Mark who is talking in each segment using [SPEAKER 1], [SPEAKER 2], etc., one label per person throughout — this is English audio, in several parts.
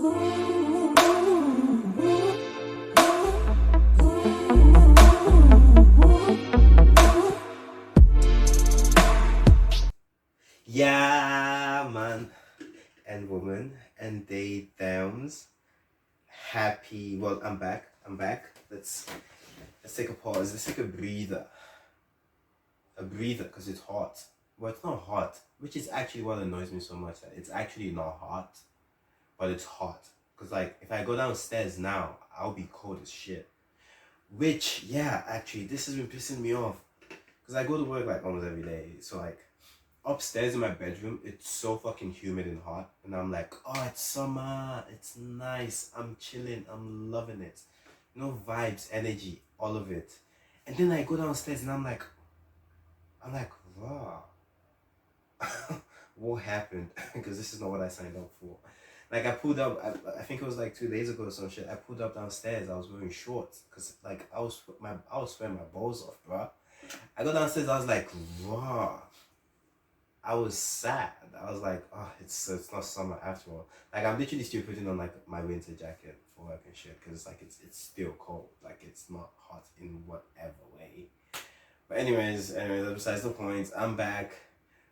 [SPEAKER 1] Yeah, man and woman and they thems. Happy. Well, I'm back. Let's take a pause. Let's take a breather. A breather, because it's hot. Well, it's not hot, which is actually what annoys me so much. That it's actually not hot, but it's hot. Because like, if I go downstairs now, I'll be cold as shit. Which, yeah, actually, this has been pissing me off. Because I go to work like almost every day. So like, upstairs in my bedroom, it's so fucking humid and hot, and I'm like, oh, it's summer, it's nice, I'm chilling, I'm loving it, vibes, energy, all of it. And then I go downstairs and I'm like, wow. What happened? Because this is not what I signed up for. Like, I pulled up, I think it was like 2 days ago or some shit. I pulled up downstairs, I was wearing shorts because like I was sweating my balls off, bro. I go downstairs, I was like, wow. I was sad. I was like, oh, it's not summer after all. Like, I'm literally still putting on like my winter jacket for work and shit, because like it's still cold. Like, it's not hot in whatever way. But anyways, besides the point. I'm back.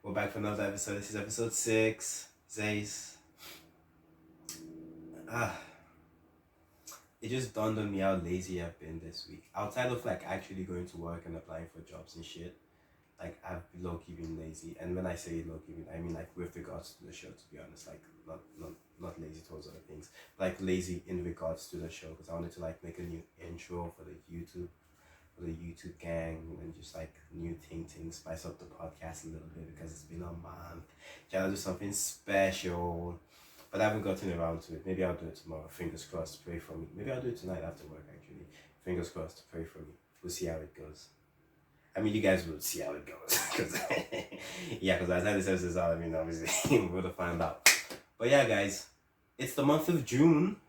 [SPEAKER 1] We're back for another episode. This is episode 6. Zays. It just dawned on me how lazy I've been this week. Outside of like actually going to work and applying for jobs and shit, like, I've low-key been lazy. And when I say low-key, I mean like with regards to the show, to be honest. Like, not lazy towards other things, like lazy in regards to the show, because I wanted to like make a new intro for the YouTube gang, and just like new thing, spice up the podcast a little bit, because it's been a month. Trying to do something special, but I haven't gotten around to it. Maybe I'll do it tomorrow. Fingers crossed. Pray for me. Maybe I'll do it tonight after work, actually. Fingers crossed. Pray for me. We'll see how it goes. I mean, you guys will see how it goes. Because by the time this episode is out, I mean, obviously, we're going to find out. But yeah, guys, it's the month of June.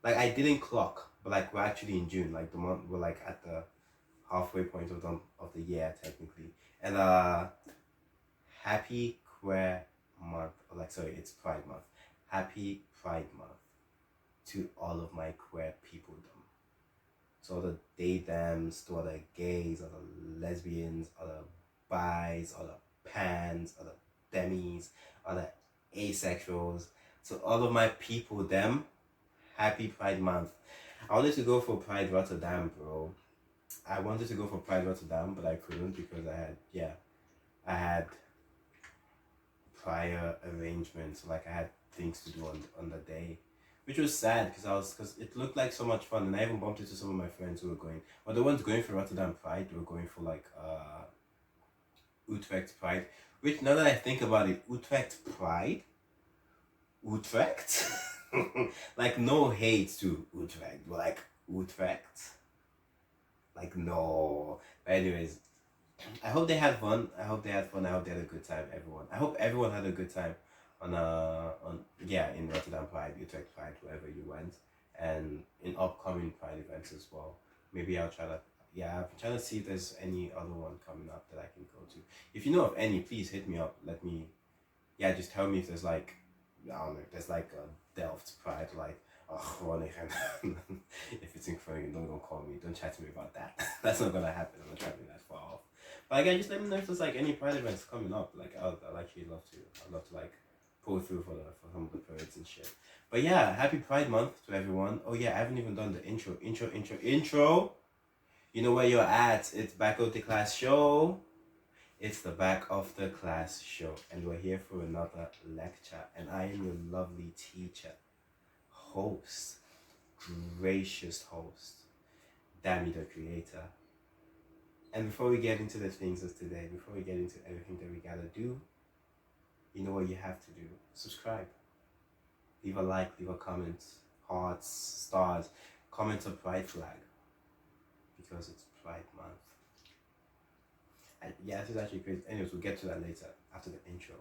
[SPEAKER 1] Like, I didn't clock, but like, we're actually in June. Like, the month, we're like at the halfway point of the year, technically. And happy queer month. It's Pride Month. Happy Pride Month to all of my queer people. So all the they, thems, to all the gays, all the lesbians, all the bis, all the pans, all the demis, all the asexuals. So all of my people, them, happy Pride Month. I wanted to go for Pride Rotterdam, bro. I wanted to go for Pride Rotterdam, but I couldn't because I had prior arrangements. Like, I had things to do on the day, which was sad because it looked like so much fun, and I even bumped into some of my friends who were going. Well, the ones going for Rotterdam Pride, they were going for like Utrecht Pride. Which, now that I think about it, Utrecht Pride, Utrecht, like, no hate to Utrecht, but like Utrecht, like, no. But anyways, I hope they had fun. I hope they had a good time. Everyone. I hope everyone had a good time in Rotterdam Pride, Utrecht Pride, wherever you went, and in upcoming Pride events as well. Maybe I'll try to. Yeah, I'm trying to see if there's any other one coming up that I can go to. If you know of any, please hit me up. Let me. Yeah, just tell me if there's like, I don't know, if there's like a Delft Pride, like, if it's in front, don't call me. Don't chat to me about that. That's not gonna happen. I'm not trying to be that far off. But again, just let me know if there's like any Pride events coming up. Like, I'd actually love to. I'd love to like pull through for some of the parades and shit. But yeah, happy Pride Month to everyone. Oh yeah, I haven't even done the intro. You know where you're at. It's Back of the Class Show. It's the Back of the Class Show, and we're here for another lecture. And I am your lovely teacher, host, gracious host, Dammy the Creator. And before we get into the things of today, before we get into everything that we gotta do, you know what you have to do. Subscribe. Leave a like, leave a comment, hearts, stars, comment a pride flag, because it's Pride Month. And yeah, this is actually crazy. Anyways, we'll get to that later, after the intro.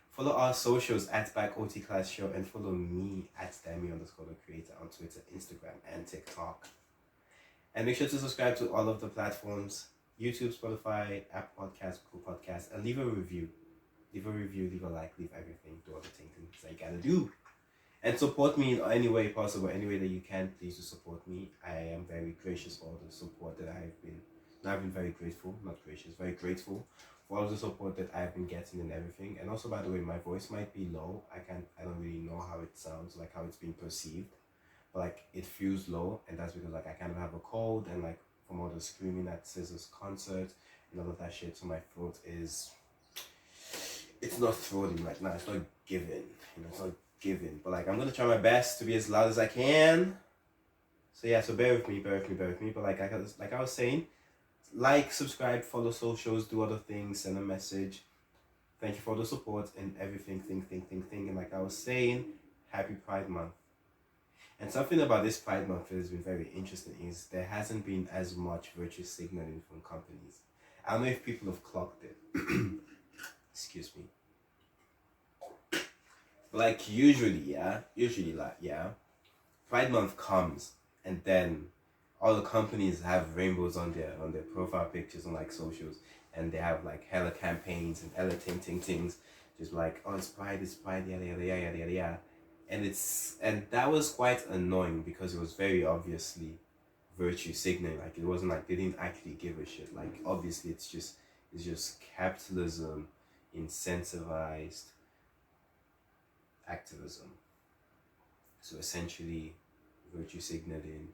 [SPEAKER 1] Follow our socials at Back OT Class Show, and follow me at Demi_the_creator on Twitter, Instagram, and TikTok. And make sure to subscribe to all of the platforms: YouTube, Spotify, Apple Podcasts, Google Podcasts, and leave a review. Leave a review, leave a like, leave everything, do all the things that you gotta do. And support me in any way possible, any way that you can. Please do support me. I am very gracious for all the support that I've been very grateful, not gracious, very grateful for all the support that I've been getting and everything. And also, by the way, my voice might be low. I don't really know how it sounds, like how it's being perceived, but like it feels low, and that's because like I kind of have a cold, and like from all the screaming at Scissor's concert and all of that shit, so my throat is, it's not throaty right now. It's not giving, it's not giving. But like I'm gonna try my best to be as loud as I can. So yeah, so bear with me. But like I was saying, like, subscribe, follow socials, do other things, send a message. Thank you for the support and everything. Thing. And like I was saying, happy Pride Month. And something about this Pride Month that has been very interesting is there hasn't been as much virtue signaling from companies. I don't know if people have clocked it. Excuse me. Like usually, Pride Month comes, and then all the companies have rainbows on their profile pictures on like socials, and they have like hella campaigns and hella things, just like, oh, it's Pride, yada yada yada yada yada. And that was quite annoying because it was very obviously virtue signaling. Like it wasn't like they didn't actually give a shit. Like obviously it's just capitalism incentivized activism. So essentially, virtue signaling,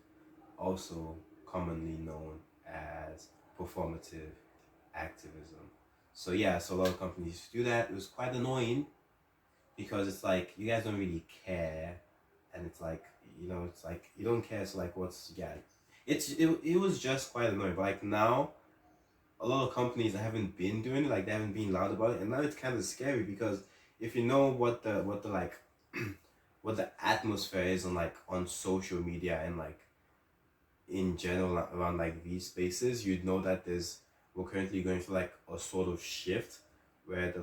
[SPEAKER 1] also commonly known as performative activism. So yeah, so a lot of companies do that. It was quite annoying because it's like you guys don't really care, and it's like, it's like you don't care. So like, it was just quite annoying. But like now, a lot of companies that haven't been doing it, like they haven't been loud about it, and now it's kind of scary because if you know what the like what the atmosphere is on social media and like in general around like these spaces, you'd know that we're currently going through like a sort of shift where the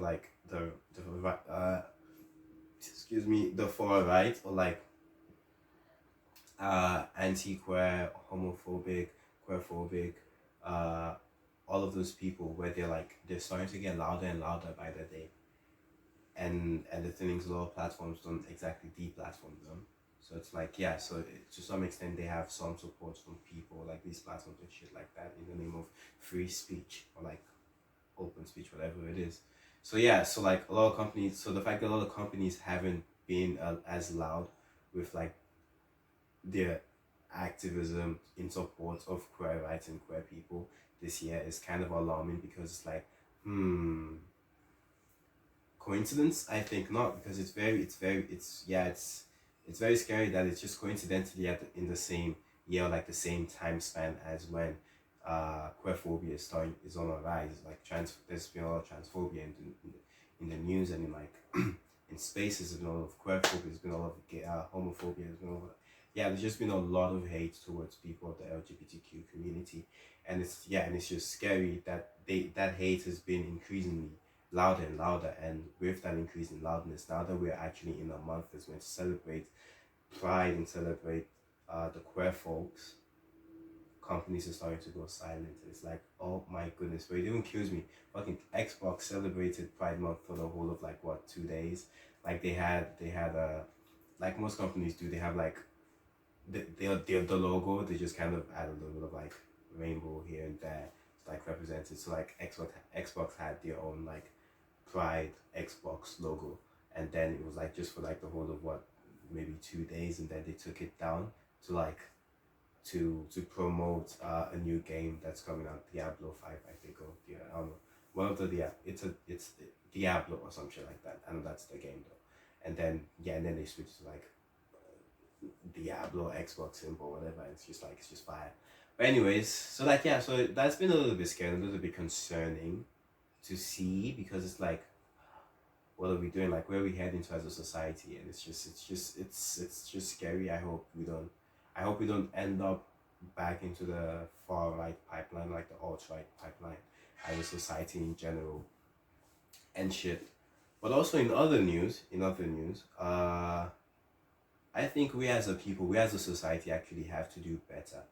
[SPEAKER 1] far right, or like anti-queer, homophobic, queerphobic, all of those people, where they're starting to get louder and louder by the day. And the thing is, a lot of platforms don't exactly deplatform them. So it's like, yeah, so to some extent they have some support from people like these platforms and shit like that in the name of free speech or like open speech, whatever it is. So yeah, so like a lot of companies, so the fact that a lot of companies haven't been as loud with like their activism in support of queer rights and queer people this year is kind of alarming, because it's like, coincidence? I think not, because it's very scary that it's just coincidentally in the same year, like the same time span as when queerphobia is on a rise. Like there's been a lot of transphobia in the news, and in like in spaces. There's been a lot of queerphobia. There's been a lot of homophobia. There's just been a lot of hate towards people of the LGBTQ community, and it's just scary that that hate has been increasingly louder and louder. And with that increase in loudness, now that we're actually in a month that's meant to celebrate Pride and celebrate the queer folks, companies are starting to go silent. It's like, oh my goodness, but it even kills me. Fucking Xbox celebrated Pride Month for the whole of like 2 days. Like they had like most companies do, they have like the logo, they just kind of add a little bit of like rainbow here and there to like represent it. So like Xbox had their own like Pride Xbox logo, and then it was like just for like the whole of maybe 2 days, and then they took it down to like to promote a new game that's coming out, Diablo 5, I think, or I don't know, one of the it's Diablo or some shit like that. I know that's the game though. And then they switched to like Diablo Xbox symbol, whatever. And it's just fire. But anyways, so like, yeah, so that's been a little bit scary, a little bit concerning to see, because it's like, what are we doing? Like, where are we heading to as a society? And it's just scary. I hope we don't end up back into the far right pipeline, like the alt right pipeline, as a society in general and shit. But also in other news, I think we as a society actually have to do better.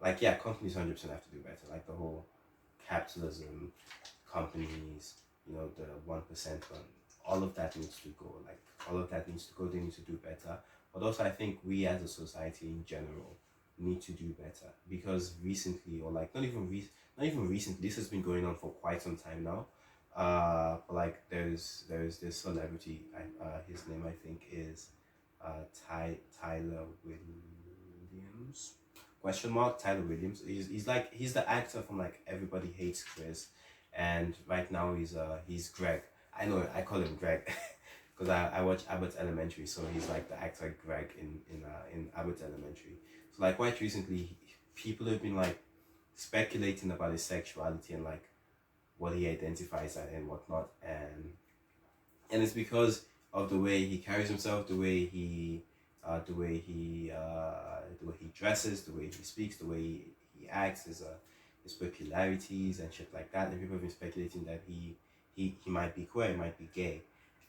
[SPEAKER 1] Like, yeah, companies 100% have to do better. Like the whole capitalism, companies, the 1% all of that needs to go. Like all of that needs to go. They need to do better. But also, I think we as a society in general need to do better because recently, or like not even recently. This has been going on for quite some time now. But like there's this celebrity. His name I think is Tyler Williams. Question mark Tyler Williams. He's the actor from like Everybody Hates Chris, and right now he's Greg. I know I call him Greg because I watch Abbott Elementary, so he's like the actor Greg in Abbott Elementary. So like quite recently, people have been like speculating about his sexuality and like what he identifies as and whatnot, and it's because of the way he carries himself, the way he dresses, the way he speaks, the way he acts, his peculiarities and shit like that. And people have been speculating that he might be queer, he might be gay,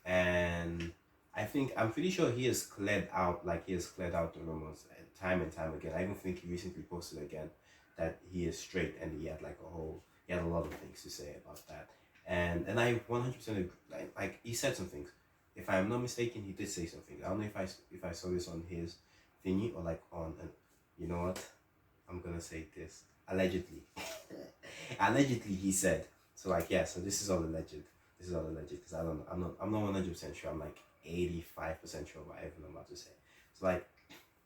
[SPEAKER 1] and I'm pretty sure he has cleared out the rumors time and time again. I even think he recently posted again that he is straight and he had a lot of things to say about that. And I 100% agree. Like he said some things. If I'm not mistaken, he did say something. I don't know if I saw this on his thingy or like on an, you know what? I'm gonna say this. Allegedly. Allegedly he said. So like yeah, so this is all alleged. This is all alleged because I don't know. I'm not 100% sure. I'm like 85% sure about everything I'm about to say. So like,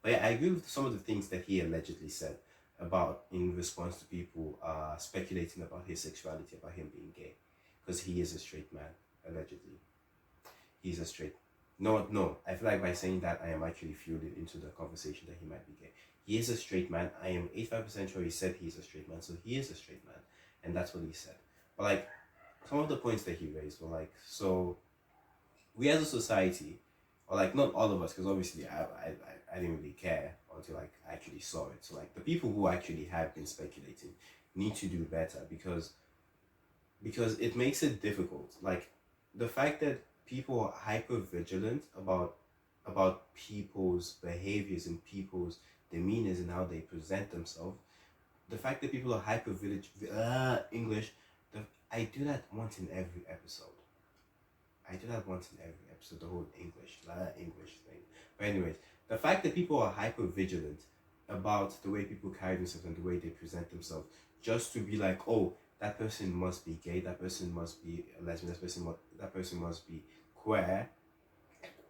[SPEAKER 1] but yeah, I agree with some of the things that he allegedly said about in response to people speculating about his sexuality, about him being gay, because he is a straight man allegedly. He's a straight. No. I feel like by saying that, I am actually fueling into the conversation that he might be gay. He is a straight man. I am 85% sure he said he's a straight man, so he is a straight man, and that's what he said. But like, some of the points that he raised were like, so we as a society, or like not all of us, because obviously I didn't really care until like I actually saw it. So like the people who actually have been speculating need to do better because it makes it difficult. Like the fact that people are hyper vigilant about people's behaviors and people's demeanors and how they present themselves. The fact that people are hyper vigilant English. I do that once in every episode. The whole English thing. But anyways, the fact that people are hyper vigilant about the way people carry themselves and the way they present themselves, just to be like, oh, that person must be gay, that person must be a lesbian, that person must be queer,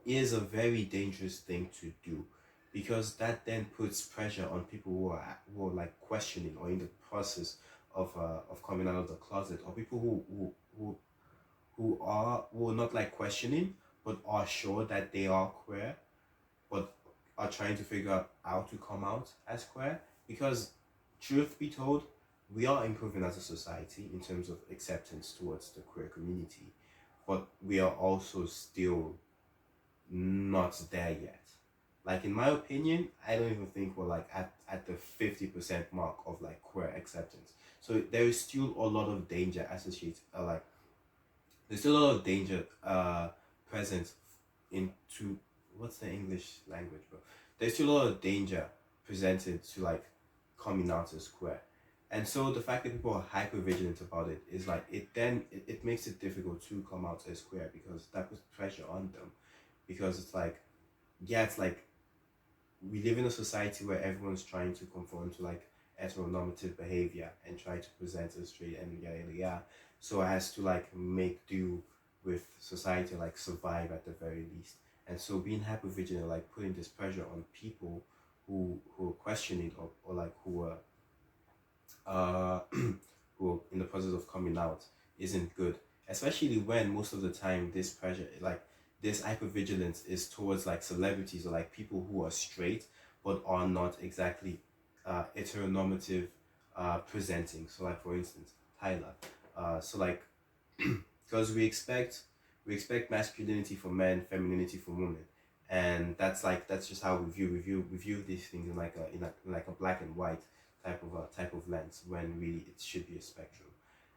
[SPEAKER 1] is a very dangerous thing to do, because that then puts pressure on people who are like questioning or in the process of coming out of the closet, or people who are not like questioning but are sure that they are queer but are trying to figure out how to come out as queer. Because truth be told, we are improving as a society in terms of acceptance towards the queer community, but we are also still not there yet. Like in my opinion, I don't even think we're like at the 50% mark of like queer acceptance. So there is still a lot of danger associated, there's still a lot of danger present into, what's the English language, bro? There's still a lot of danger presented to like coming out as queer. And so the fact that people are hyper vigilant about it is like, it makes it difficult to come out as queer, because that puts pressure on them. Because it's like, yeah, it's like we live in a society where everyone's trying to conform to like heteronormative behavior and try to present as straight and yeah. So it has to like make do with society, like survive at the very least. And so being hyper vigilant, like putting this pressure on people who are questioning or like who are who are in the process of coming out isn't good. Especially when most of the time this pressure, like this hypervigilance, is towards like celebrities or like people who are straight but are not exactly heteronormative presenting. So like for instance, Tyler. So like because we expect masculinity for men, femininity for women, and that's just how we view these things in like a black and white type of lens, when really it should be a spectrum.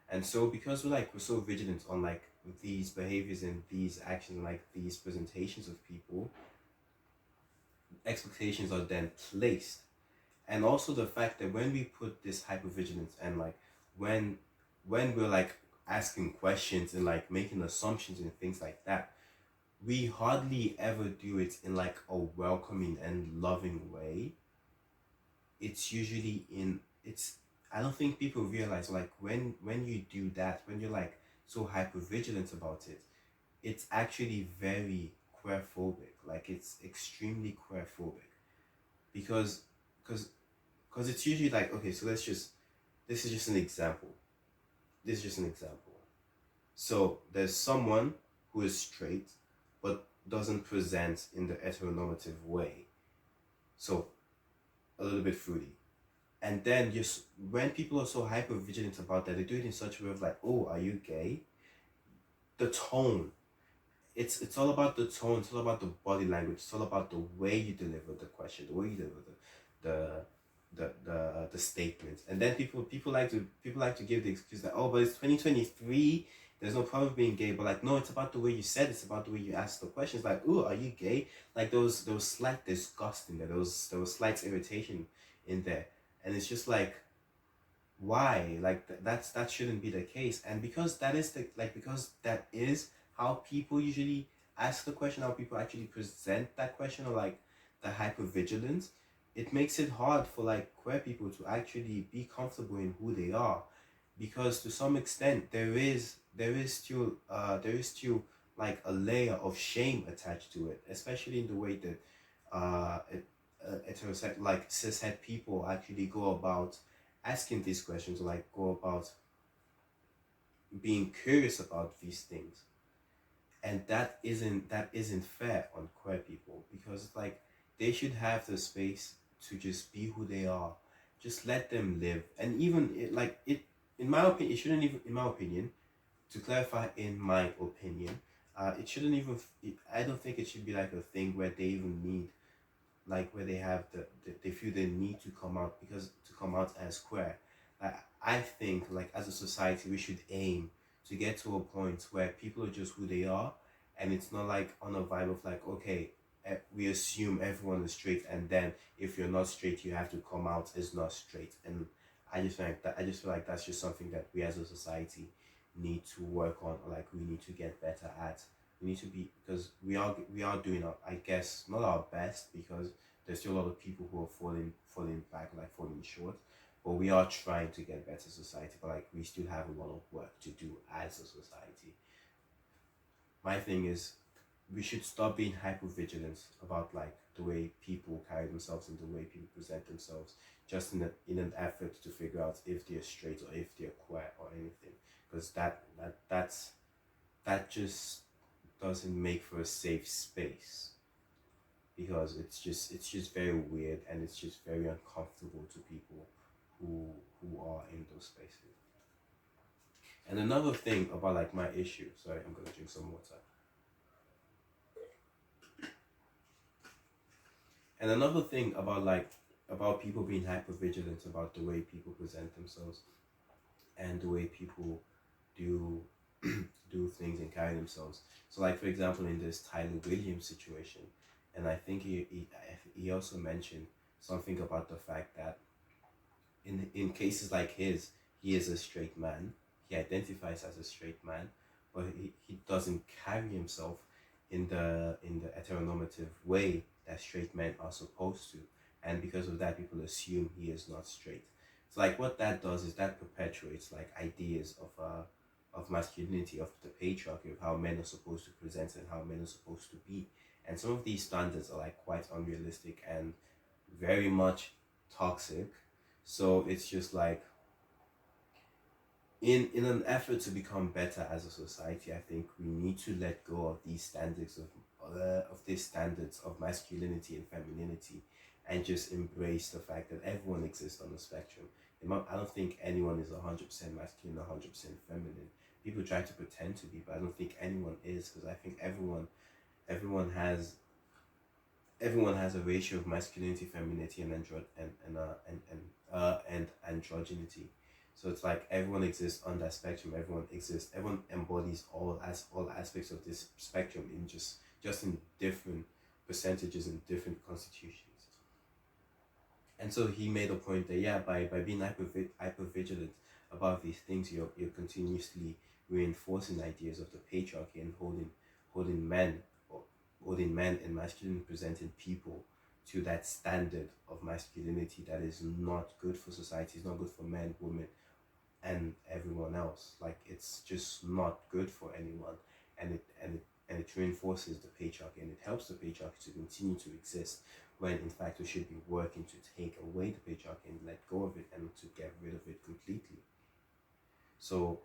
[SPEAKER 1] And so because we're so vigilant on like these behaviors and these actions and like these presentations of people, expectations are then placed. And also the fact that when we put this hypervigilance and like when we're like asking questions and like making assumptions and things like that, we hardly ever do it in like a welcoming and loving way. It's usually in it's I don't think people realize like when you do that, when you're like so hyper vigilant about it, it's actually very queerphobic. Like it's extremely queerphobic because because because it's usually like, okay, so let's just this is just an example. This is just an example. So there's someone who is straight but doesn't present in the heteronormative way. So a little bit fruity. And then just when people are so hyper vigilant about that, they do it in such a way of like, oh, are you gay? The tone. It's all about the tone, it's all about the body language, it's all about the way you deliver the question, the way you deliver the the statements. And then people like to give the excuse that, oh, but it's 2023, there's no problem being gay. But like, no, it's about the way you said, it's about the way you ask the questions. Like, oh, are you gay? Like there was slight disgust in there, there was slight irritation in there. And it's just like, why? Like that shouldn't be the case. And because that is the like because that is how people usually ask the question, how people actually present that question, or like the hyper vigilance, it makes it hard for like queer people to actually be comfortable in who they are. Because to some extent there is still like a layer of shame attached to it, especially in the way that heterosexual like cishet people actually go about asking these questions, or like go about being curious about these things. And that isn't fair on queer people, because it's like they should have the space to just be who they are. Just let them live. And even it in my opinion, it shouldn't even, in my opinion, to clarify, in my opinion, it shouldn't even I don't think it should be like a thing where they even need, like where they have they feel the need to come out, because to come out as queer. Like, I think like as a society we should aim to get to a point where people are just who they are, and it's not like on a vibe of like, okay, we assume everyone is straight, and then if you're not straight you have to come out as not straight. And I just feel like that's just something that we as a society need to work on, or like we need to get better at. We need to be, because we are doing our, I guess, not our best, because there's still a lot of people who are falling back, like falling short. But we are trying to get better society. But like we still have a lot of work to do as a society. My thing is, we should stop being hyper vigilant about like the way people carry themselves and the way people present themselves, just in an effort to figure out if they're straight or if they're queer or anything. Because that just doesn't make for a safe space, because it's just very weird, and it's just very uncomfortable to people who are in those spaces. And another thing about like my issue, sorry, I'm gonna drink some water. And another thing about like about people being hyper vigilant about the way people present themselves and the way people do do things and carry themselves. So like for example in this Tyler Williams situation, and I think he also mentioned something about the fact that in cases like his, he is a straight man. He identifies as a straight man, but he doesn't carry himself in the heteronormative way that straight men are supposed to. And because of that, people assume he is not straight. So like what that does is that perpetuates like ideas of masculinity, of the patriarchy, of how men are supposed to present and how men are supposed to be. And some of these standards are like quite unrealistic and very much toxic. So it's just like, in an effort to become better as a society, I think we need to let go of these standards of masculinity and femininity, and just embrace the fact that everyone exists on the spectrum. I don't think anyone is 100% masculine, 100% feminine. People try to pretend to be, but I don't think anyone is, because I think everyone has everyone has a ratio of masculinity, femininity, and androgyny. So it's like everyone exists on that spectrum. Everyone embodies all aspects of this spectrum in just in different percentages and different constitutions. And so he made a point that, yeah, by being hyper vigilant about these things, you're continuously reinforcing ideas of the patriarchy and holding men or holding men and masculine presented people to that standard of masculinity that is not good for society, it's not good for men, women, and everyone else. Like, it's just not good for anyone, and it reinforces the patriarchy, and it helps the patriarchy to continue to exist, when in fact we should be working to take away the patriarchy and let go of it and to get rid of it completely. So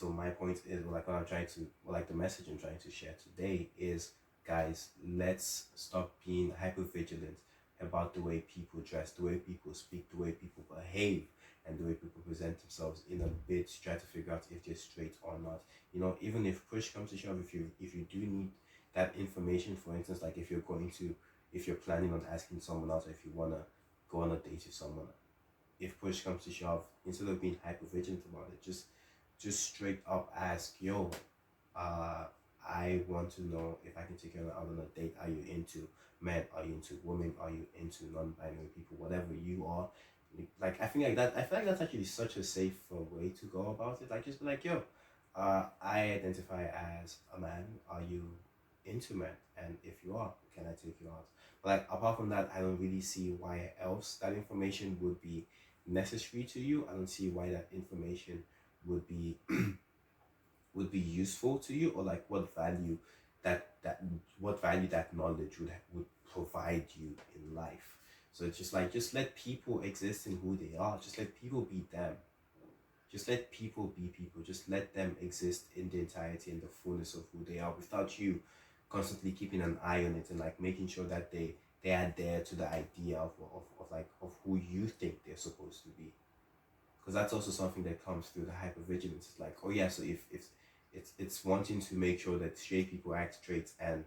[SPEAKER 1] my point is, like, what I'm trying to, like, the message I'm trying to share today is, guys, let's stop being hyper vigilant about the way people dress, the way people speak, the way people behave, and the way people present themselves, in a bid to try to figure out if they're straight or not. You know, even if push comes to shove, if you do need that information, for instance, like if you're planning on asking someone else, or if you wanna go on a date with someone, if push comes to shove, instead of being hyper vigilant about it, just straight up ask, yo, I want to know if I can take you out on a date. Are you into men? Are you into women? Are you into non-binary people? Whatever you are, like, I think like that. I feel like that's actually such a safe way to go about it. Like, just be like, yo, I identify as a man. Are you into men? And if you are, can I take you out? But, like, apart from that, I don't really see why else that information would be necessary to you. I don't see why that information would be would be useful to you, or like what value that knowledge would provide you in life. So it's just like, just let people exist in who they are. Just let people be them. Just let people be people. Just let them exist in the entirety and the fullness of who they are, without you constantly keeping an eye on it and, like, making sure that they adhere to the idea of who you think they're supposed to be. Because that's also something that comes through the hypervigilance. It's like, oh yeah, so if it's wanting to make sure that straight people act straight and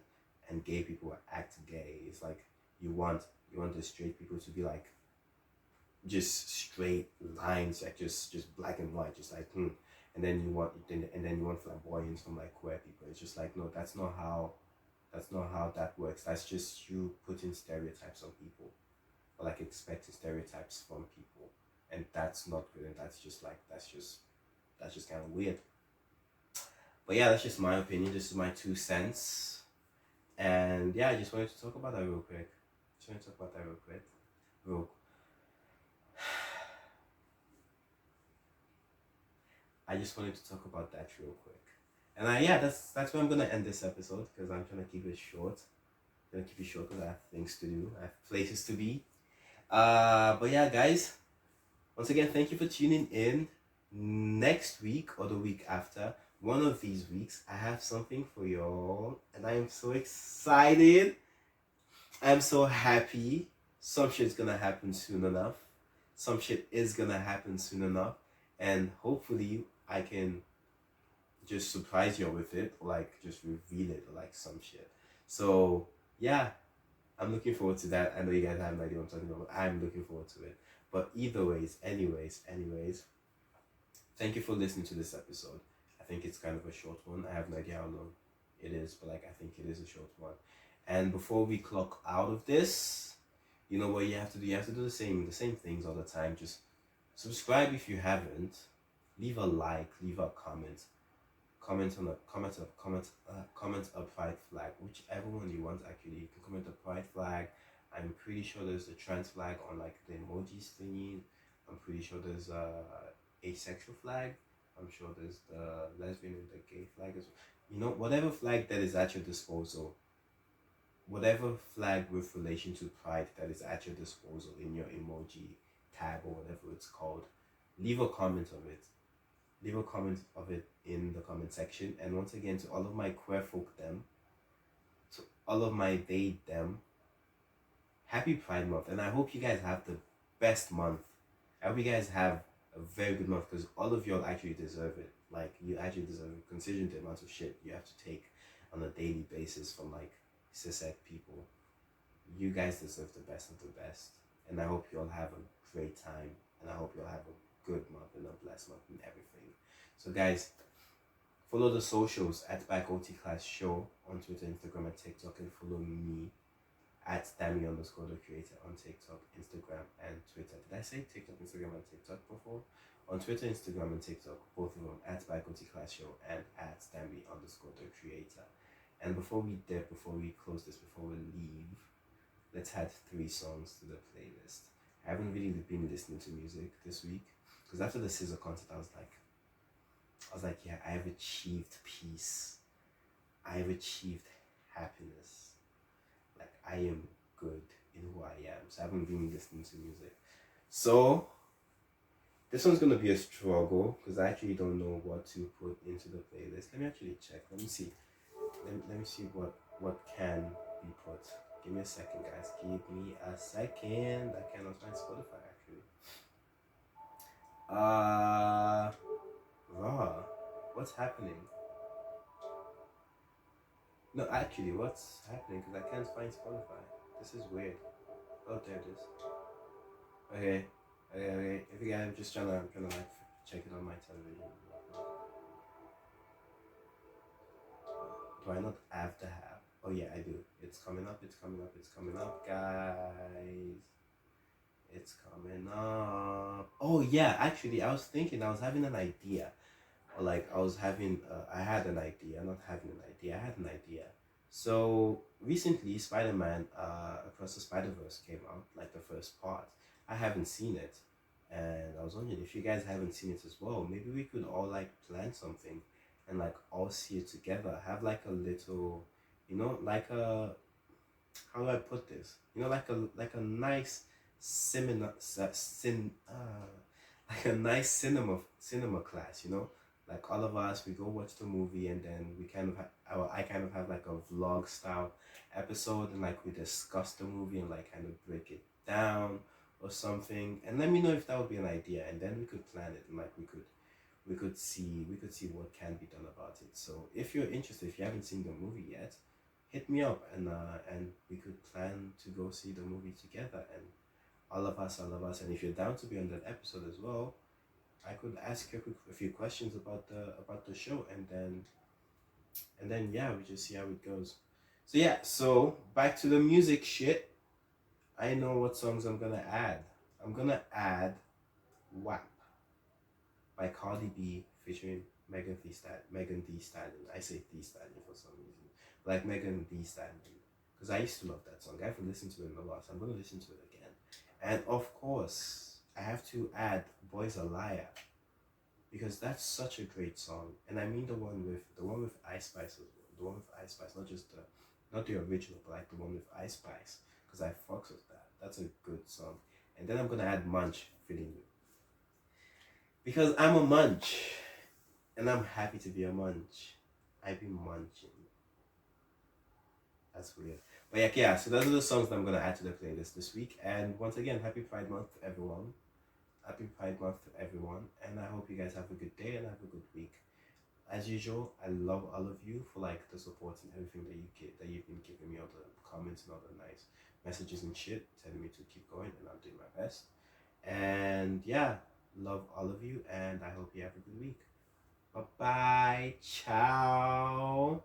[SPEAKER 1] gay people act gay. It's like, you want the straight people to be like just straight lines, like just black and white, just like and then you want flamboyance from, like, queer people. It's just like, no, that's not how that works. That's just you putting stereotypes on people, or like expecting stereotypes from people, and that's not good. And that's just kind of weird. But yeah, that's just my opinion. This is my 2 cents. And yeah, I just wanted to talk about that real quick. I just wanted to talk about that real quick. And yeah, that's where I'm gonna end this episode, because I'm trying to keep it short. Because I have things to do. I have places to be. But yeah, guys. Once again, thank you for tuning in. Next week or the week after, one of these weeks, I have something for y'all, and I am so excited. I'm so happy. Some shit's gonna happen soon enough. Some shit is gonna happen soon enough, and hopefully I can just surprise you with it, or like just reveal it, or like some shit. So yeah, I'm looking forward to that. I know you guys have no idea what I'm talking about, but I'm looking forward to it. But either ways, anyways, thank you for listening to this episode. I think it's kind of a short one. I have no idea how long it is, but like, I think it is a short one. And before we clock out of this, you know what you have to do? You have to do the same things all the time. Just subscribe if you haven't. Leave a like, leave a comment. Comment a pride flag, whichever one you want. Actually, you can comment a pride flag. I'm pretty sure there's a trans flag on, like, the emojis thingy. I'm pretty sure there's a asexual flag. I'm sure there's the lesbian and the gay flag as well. You know, whatever flag that is at your disposal, whatever flag with relation to pride that is at your disposal in your emoji tab, or whatever it's called, leave a comment of it. Leave a comment of it in the comment section. And once again, to all of my queer folk them, to all of my they them, happy Pride Month. And I hope you guys have the best month. I hope you guys have a very good month, because all of y'all actually deserve it. Like, you actually deserve it, considering the amount of shit you have to take on a daily basis from, like, cishet people. You guys deserve the best of the best. And I hope you all have a great time. And I hope you all have a good month and a blessed month and everything. So guys, follow the socials at BackOT Class Show on Twitter, Instagram, and TikTok, and follow me at Stammy underscore the creator on TikTok, Instagram, and Twitter. Did I say TikTok, Instagram, and TikTok before? On Twitter, Instagram, and TikTok, both of them at Faculty Class Show and at Stammy underscore the creator. And before we close this, before we leave, let's add 3 songs to the playlist. I haven't really been listening to music this week because after the Scissor concert, I was like, yeah, I have achieved peace. I have achieved happiness. Like, I am good in who I am. So I haven't been listening to music. So this one's gonna be a struggle because I actually don't know what to put into the playlist. Let me actually check. Let me see. Let me see what can be put. Give me a second, guys. Give me a second. I cannot find Spotify actually. Raw. What's happening? No, actually, what's happening? Because I can't find Spotify. This is weird. Oh, there it is. Okay. If you guys, I'm just trying to like check it on my television. Do I not have the app? Oh yeah, I do. It's coming up, guys. It's coming up. Oh yeah, actually, I was thinking, I was having an idea. Or like, I had an idea, not having an idea, I had an idea. So, recently, Spider-Man, Across the Spider-Verse came out, like the first part. I haven't seen it. And I was wondering if you guys haven't seen it as well, maybe we could all like plan something and like all see it together. Have like a little, like a, how do I put this? Like a nice seminar, like a nice cinema class. Like all of us, we go watch the movie and then we kind of I kind of have like a vlog style episode and like we discuss the movie and like kind of break it down or something. And let me know if that would be an idea, and then we could plan it and like we could see what can be done about it. So if you're interested, if you haven't seen the movie yet, hit me up and we could plan to go see the movie together, and all of us. And if you're down to be on that episode as well, I could ask you a few questions about the show, and then yeah, we just see how it goes. So yeah, so back to the music shit. I know what songs I'm gonna add. I'm gonna add WAP by Cardi B featuring Megan Thee Stallion. I say Thee Stallion for some reason. Like Megan Thee Stallion. Because I used to love that song. I haven't listened to it in a while, so I'm gonna listen to it again. And of course, I have to add Boy's a Liar. Because that's such a great song. And I mean the one with Ice Spice as well. The one with Ice Spice, not the original, but like the one with Ice Spice. Because I fucks with that. That's a good song. And then I'm gonna add Munch, Feeling You. Because I'm a munch. And I'm happy to be a munch. I be munching. That's weird. But yeah, so those are the songs that I'm gonna add to the playlist this week. And once again, happy Pride Month to everyone. Happy Pride Month to everyone. And I hope you guys have a good day and have a good week. As usual, I love all of you for like the support and everything that you've been giving me, all the comments and all the nice messages and shit, telling me to keep going, and I'm doing my best. And yeah, love all of you, and I hope you have a good week. Bye bye. Ciao.